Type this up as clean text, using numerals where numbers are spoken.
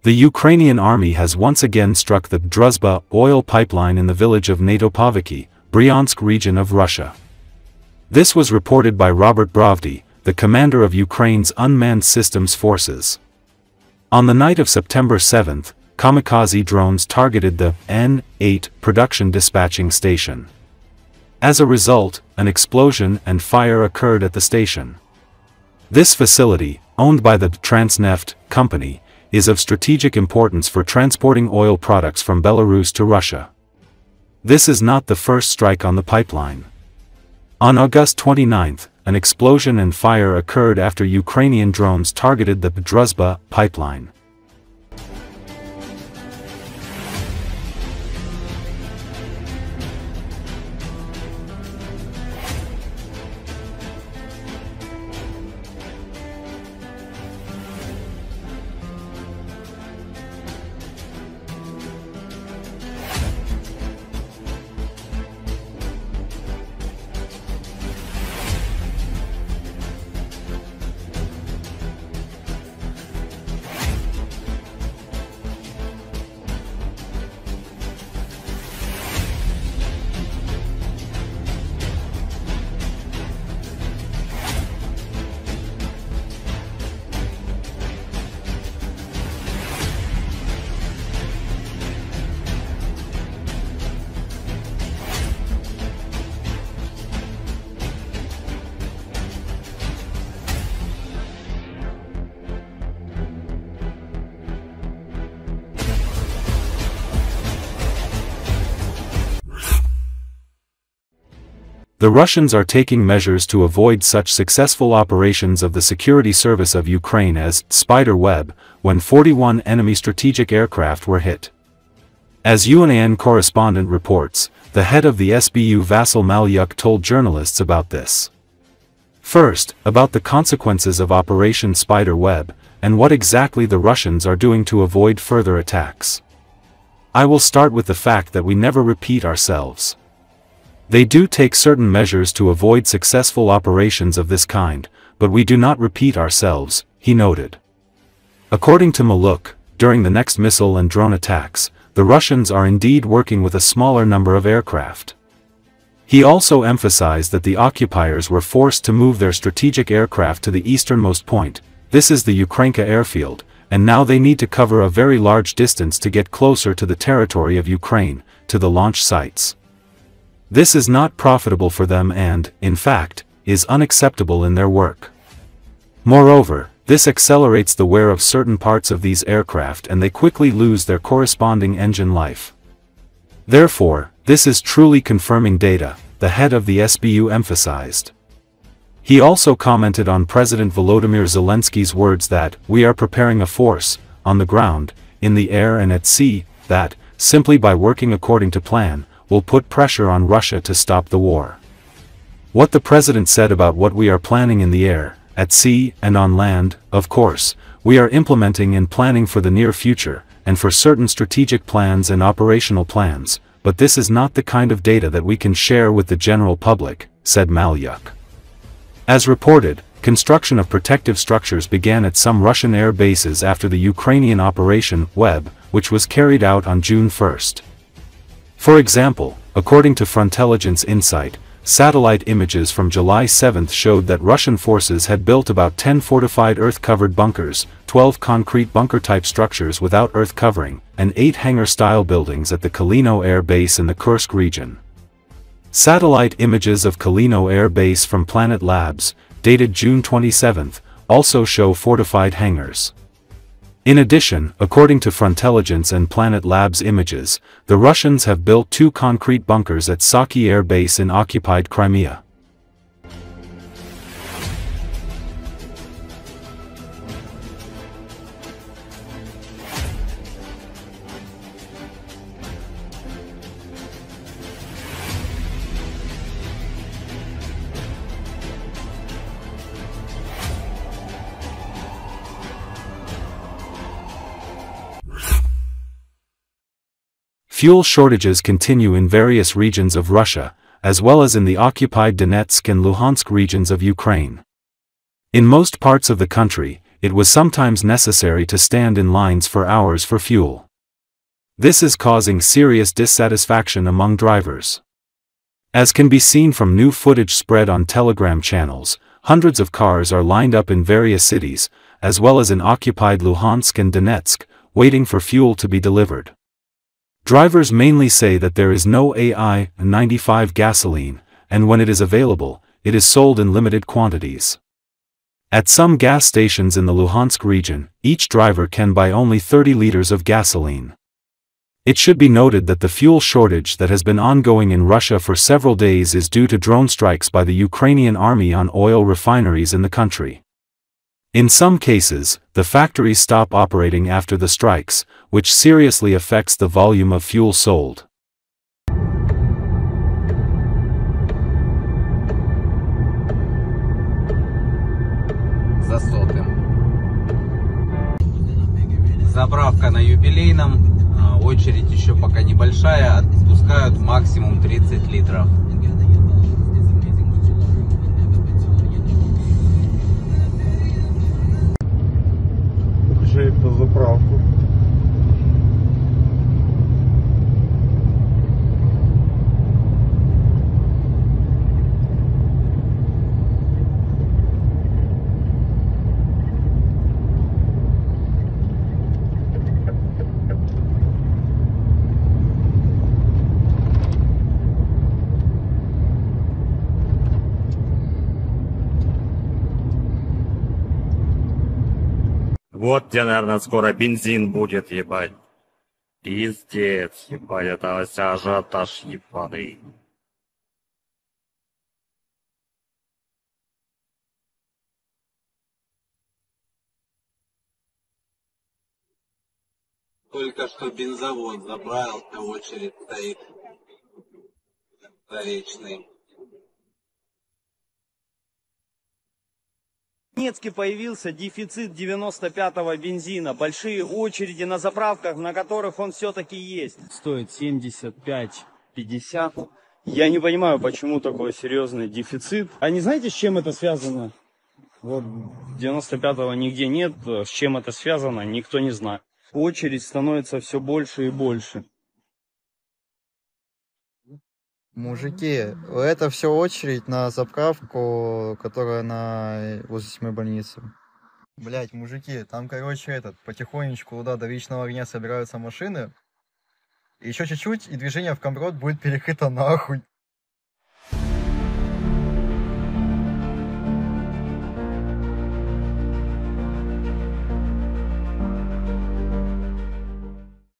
The Ukrainian army has once again struck the Druzhba oil pipeline in the village of Nato-Paviki, Bryansk region of Russia. This was reported by Robert Brovdy, the commander of Ukraine's unmanned systems forces. On the night of September 7, kamikaze drones targeted the N8 production dispatching station. As a result, an explosion and fire occurred at the station. This facility, owned by the Transneft company, is of strategic importance for transporting oil products from Belarus to Russia. This is not the first strike on the pipeline. On August 29, an explosion and fire occurred after Ukrainian drones targeted the Druzhba pipeline. The Russians are taking measures to avoid such successful operations of the security service of Ukraine as Spider Web, when 41 enemy strategic aircraft were hit. As UNAN correspondent reports, the head of the SBU Vasyl Malyuk told journalists about this. First, about the consequences of Operation Spider Web, and what exactly the Russians are doing to avoid further attacks. I will start with the fact that we never repeat ourselves. They do take certain measures to avoid successful operations of this kind, but we do not repeat ourselves, he noted. According to Maluk, during the next missile and drone attacks, the Russians are indeed working with a smaller number of aircraft. He also emphasized that the occupiers were forced to move their strategic aircraft to the easternmost point, this is the Ukrainka airfield, and now they need to cover a very large distance to get closer to the territory of Ukraine, to the launch sites. This is not profitable for them and, in fact, is unacceptable in their work. Moreover, this accelerates the wear of certain parts of these aircraft and they quickly lose their corresponding engine life. Therefore, this is truly confirming data, the head of the SBU emphasized. He also commented on President Volodymyr Zelensky's words that, "We are preparing a force, on the ground, in the air and at sea, that, simply by working according to plan, will put pressure on Russia to stop the war." What the president said about what we are planning in the air, at sea, and on land, of course, we are implementing and planning for the near future, and for certain strategic plans and operational plans, but this is not the kind of data that we can share with the general public, said Malyuk. As reported, construction of protective structures began at some Russian air bases after the Ukrainian Operation Web, which was carried out on June 1. For example, according to Frontelligence Insight, satellite images from July 7 showed that Russian forces had built about 10 fortified earth-covered bunkers, 12 concrete bunker-type structures without earth covering, and 8 hangar-style buildings at the Kalino Air Base in the Kursk region. Satellite images of Kalino Air Base from Planet Labs, dated June 27, also show fortified hangars. In addition, according to Frontelligence and Planet Labs images, the Russians have built 2 concrete bunkers at Saki Air Base in occupied Crimea. Fuel shortages continue in various regions of Russia, as well as in the occupied Donetsk and Luhansk regions of Ukraine. In most parts of the country, it was sometimes necessary to stand in lines for hours for fuel. This is causing serious dissatisfaction among drivers. As can be seen from new footage spread on Telegram channels, hundreds of cars are lined up in various cities, as well as in occupied Luhansk and Donetsk, waiting for fuel to be delivered. Drivers mainly say that there is no AI-95 gasoline, and when it is available, it is sold in limited quantities. At some gas stations in the Luhansk region, each driver can buy only 30 liters of gasoline. It should be noted that the fuel shortage that has been ongoing in Russia for several days is due to drone strikes by the Ukrainian army on oil refineries in the country. In some cases, the factories stop operating after the strikes, which seriously affects the volume of fuel sold. Заправка на юбилейном. Очередь еще пока небольшая, отпускают максимум 30 литров. Приезжает на заправку. Вот где, наверное, скоро бензин будет, ебать. Пиздец, ебать, это ажиотаж ебаный. Только что бензовоз заправил, очередь стоит. Заречный. В Донецке появился дефицит 95-го бензина. Большие очереди на заправках, на которых он все-таки есть. Стоит 75-50. Я не понимаю, почему такой серьезный дефицит. А не знаете, с чем это связано? Вот 95-го нигде нет. С чем это связано, никто не знает. Очередь становится все больше и больше. Мужики, это все очередь на заправку, которая возле 7-й больницы. Блять, мужики, там, короче, потихонечку до вечного огня собираются машины. Еще чуть-чуть, и движение в Камброд будет перекрыто нахуй.